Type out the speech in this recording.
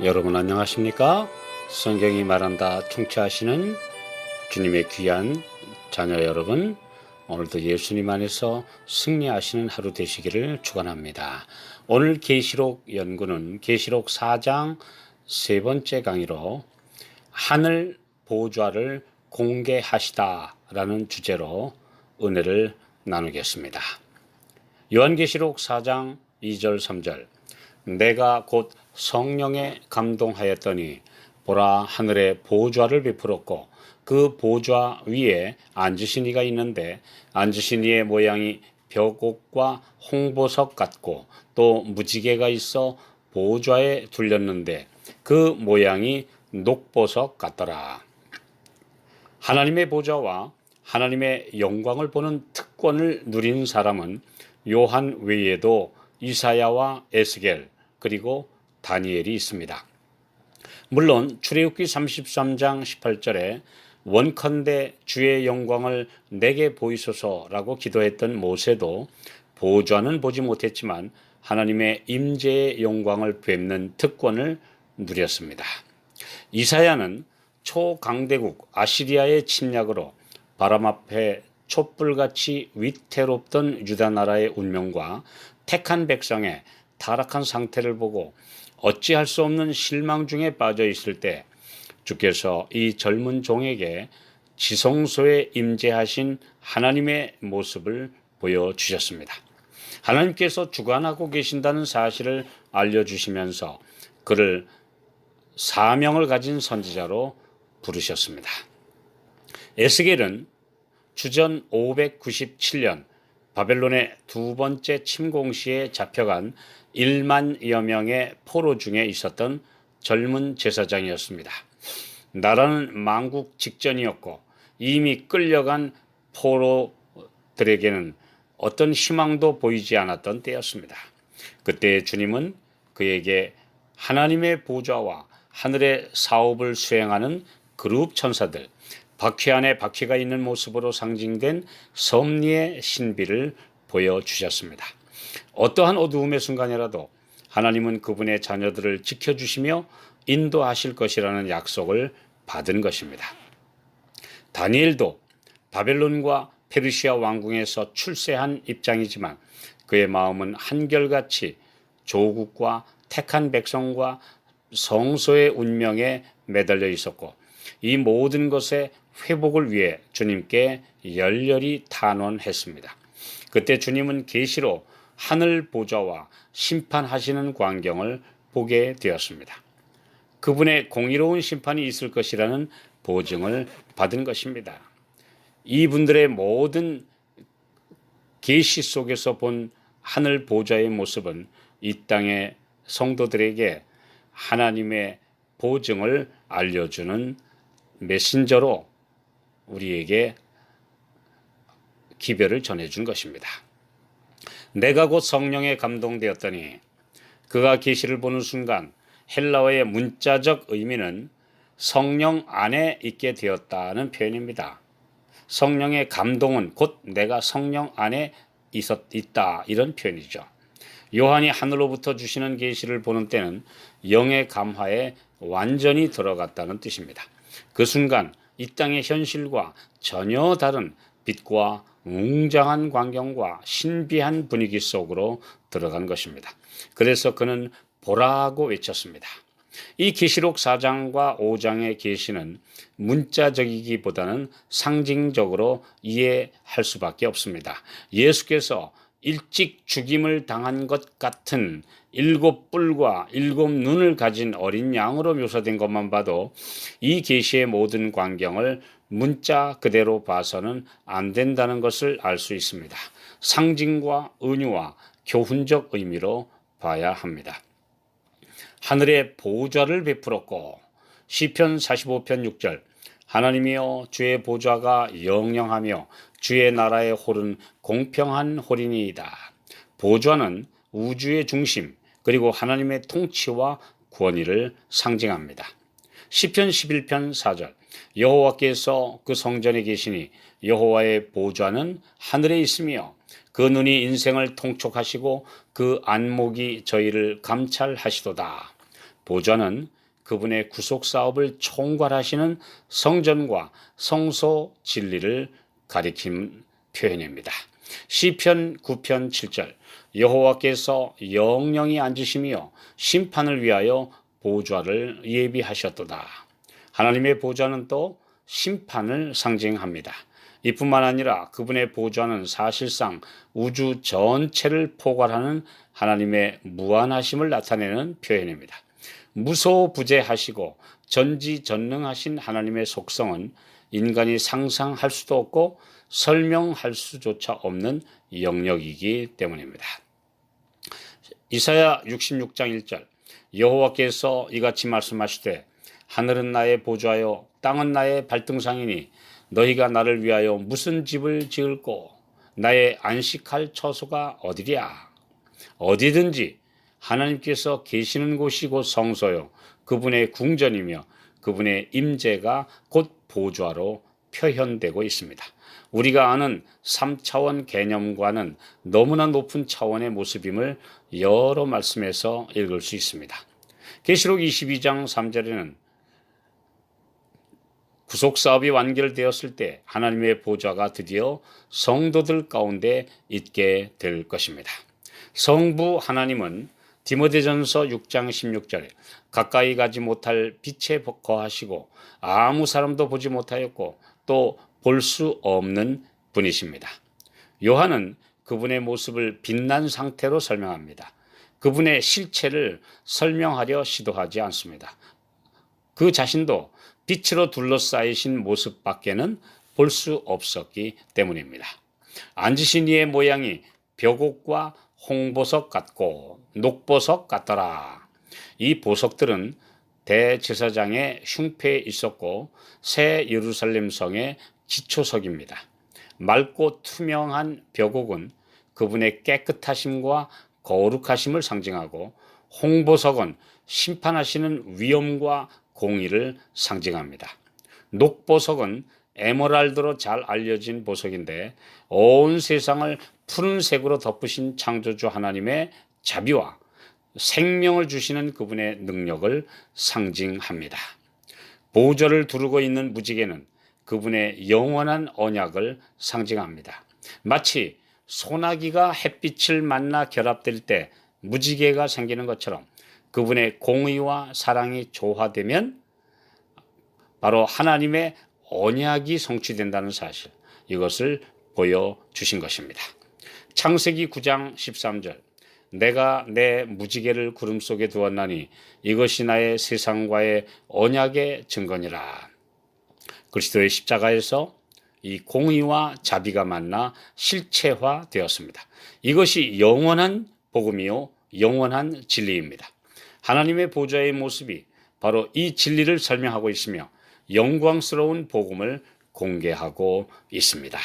여러분 안녕하십니까? 성경이 말한다 청취하시는 주님의 귀한 자녀 여러분, 오늘도 예수님 안에서 승리하시는 하루 되시기를 축원합니다. 오늘 계시록 연구는 계시록 4장 세 번째 강의로 하늘 보좌를 공개하시다라는 주제로 은혜를 나누겠습니다. 요한계시록 4장 2절 3절 내가 곧 성령에 감동하였더니 보라 하늘에 보좌를 베풀었고 그 보좌 위에 앉으신 이가 있는데 앉으신 이의 모양이 벽옥과 홍보석 같고 또 무지개가 있어 보좌에 둘렸는데 그 모양이 녹보석 같더라. 하나님의 보좌와 하나님의 영광을 보는 특권을 누린 사람은 요한 외에도 이사야와 에스겔 그리고 다니엘이 있습니다. 물론 출애굽기 33장 18절에 원컨대 주의 영광을 내게 보이소서라고 기도했던 모세도 보좌는 보지 못했지만 하나님의 임재의 영광을 뵙는 특권을 누렸습니다. 이사야는 초강대국 아시리아의 침략으로 바람 앞에 촛불같이 위태롭던 유다 나라의 운명과 택한 백성의 타락한 상태를 보고 어찌할 수 없는 실망 중에 빠져 있을 때 주께서 이 젊은 종에게 지성소에 임재하신 하나님의 모습을 보여주셨습니다. 하나님께서 주관하고 계신다는 사실을 알려주시면서 그를 사명을 가진 선지자로 부르셨습니다. 에스겔은 주전 597년 바벨론의 두 번째 침공 시에 잡혀간 1만여 명의 포로 중에 있었던 젊은 제사장이었습니다. 나라는 망국 직전이었고 이미 끌려간 포로들에게는 어떤 희망도 보이지 않았던 때였습니다. 그때 주님은 그에게 하나님의 보좌와 하늘의 사업을 수행하는 그룹 천사들, 바퀴 안에 바퀴가 있는 모습으로 상징된 섭리의 신비를 보여주셨습니다. 어떠한 어두움의 순간이라도 하나님은 그분의 자녀들을 지켜주시며 인도하실 것이라는 약속을 받은 것입니다. 다니엘도 바벨론과 페르시아 왕궁에서 출세한 입장이지만 그의 마음은 한결같이 조국과 택한 백성과 성소의 운명에 매달려 있었고 이 모든 것의 회복을 위해 주님께 열렬히 탄원했습니다. 그때 주님은 계시로 하늘 보좌와 심판하시는 광경을 보게 되었습니다. 그분의 공의로운 심판이 있을 것이라는 보증을 받은 것입니다. 이분들의 모든 계시 속에서 본 하늘 보좌의 모습은 이 땅의 성도들에게 하나님의 보증을 알려주는 메신저로 우리에게 기별을 전해준 것입니다. 내가 곧 성령에 감동되었더니 그가 계시를 보는 순간 헬라어의 문자적 의미는 성령 안에 있게 되었다는 표현입니다. 성령의 감동은 곧 내가 성령 안에 있다 이런 표현이죠. 요한이 하늘로부터 주시는 계시를 보는 때는 영의 감화에 완전히 들어갔다는 뜻입니다. 그 순간 이 땅의 현실과 전혀 다른 빛과 웅장한 광경과 신비한 분위기 속으로 들어간 것입니다. 그래서 그는 보라고 외쳤습니다. 이 계시록 4장과 5장의 계시는 문자적이기보다는 상징적으로 이해할 수밖에 없습니다. 예수께서 일찍 죽임을 당한 것 같은 7뿔과 7눈을 가진 어린 양으로 묘사된 것만 봐도 이 계시의 모든 광경을 문자 그대로 봐서는 안 된다는 것을 알 수 있습니다. 상징과 은유와 교훈적 의미로 봐야 합니다. 하늘에 보좌를 베풀었고 시편 45편 6절 하나님이여 주의 보좌가 영영하며 주의 나라의 홀은 공평한 홀이니이다. 보좌는 우주의 중심 그리고 하나님의 통치와 권위를 상징합니다. 시편 11편 4절 여호와께서 그 성전에 계시니 여호와의 보좌는 하늘에 있으며 그 눈이 인생을 통촉하시고 그 안목이 저희를 감찰하시도다. 보좌는 그분의 구속 사업을 총괄하시는 성전과 성소 진리를 가리킨 표현입니다. 시편 9편 7절 여호와께서 영영히 앉으시며 심판을 위하여 보좌를 예비하셨도다. 하나님의 보좌는 또 심판을 상징합니다. 이뿐만 아니라 그분의 보좌는 사실상 우주 전체를 포괄하는 하나님의 무한하심을 나타내는 표현입니다. 무소부재하시고 전지전능하신 하나님의 속성은 인간이 상상할 수도 없고 설명할 수조차 없는 영역이기 때문입니다. 이사야 66장 1절 여호와께서 이같이 말씀하시되 하늘은 나의 보좌요 땅은 나의 발등상이니 너희가 나를 위하여 무슨 집을 지을꼬 나의 안식할 처소가 어디랴. 어디든지 하나님께서 계시는 곳이 곧 성소요 그분의 궁전이며 그분의 임재가 곧 보좌로 표현되고 있습니다. 우리가 아는 3차원 개념과는 너무나 높은 차원의 모습임을 여러 말씀에서 읽을 수 있습니다. 계시록 22장 3절에는 구속사업이 완결되었을 때 하나님의 보좌가 드디어 성도들 가운데 있게 될 것입니다. 성부 하나님은 디모데전서 6장 16절에 가까이 가지 못할 빛에 거하시고 아무 사람도 보지 못하였고 또 볼 수 없는 분이십니다. 요한은 그분의 모습을 빛난 상태로 설명합니다. 그분의 실체를 설명하려 시도하지 않습니다. 그 자신도 빛으로 둘러싸이신 모습밖에는 볼 수 없었기 때문입니다. 앉으신 이의 모양이 벽옥과 홍보석 같고 녹보석 같더라. 이 보석들은 대제사장의 흉패에 있었고 새 예루살렘 성의 기초석입니다. 맑고 투명한 벽옥은 그분의 깨끗하심과 거룩하심을 상징하고 홍보석은 심판하시는 위엄과 공의를 상징합니다. 녹보석은 에메랄드로 잘 알려진 보석인데 온 세상을 푸른색으로 덮으신 창조주 하나님의 자비와 생명을 주시는 그분의 능력을 상징합니다. 보좌를 두르고 있는 무지개는 그분의 영원한 언약을 상징합니다. 마치 소나기가 햇빛을 만나 결합될 때 무지개가 생기는 것처럼 그분의 공의와 사랑이 조화되면 바로 하나님의 언약이 성취된다는 사실, 이것을 보여주신 것입니다. 창세기 9장 13절 내가 내 무지개를 구름 속에 두었나니 이것이 나의 세상과의 언약의 증거니라. 그리스도의 십자가에서 이 공의와 자비가 만나 실체화되었습니다. 이것이 영원한 복음이요 영원한 진리입니다. 하나님의 보좌의 모습이 바로 이 진리를 설명하고 있으며 영광스러운 복음을 공개하고 있습니다.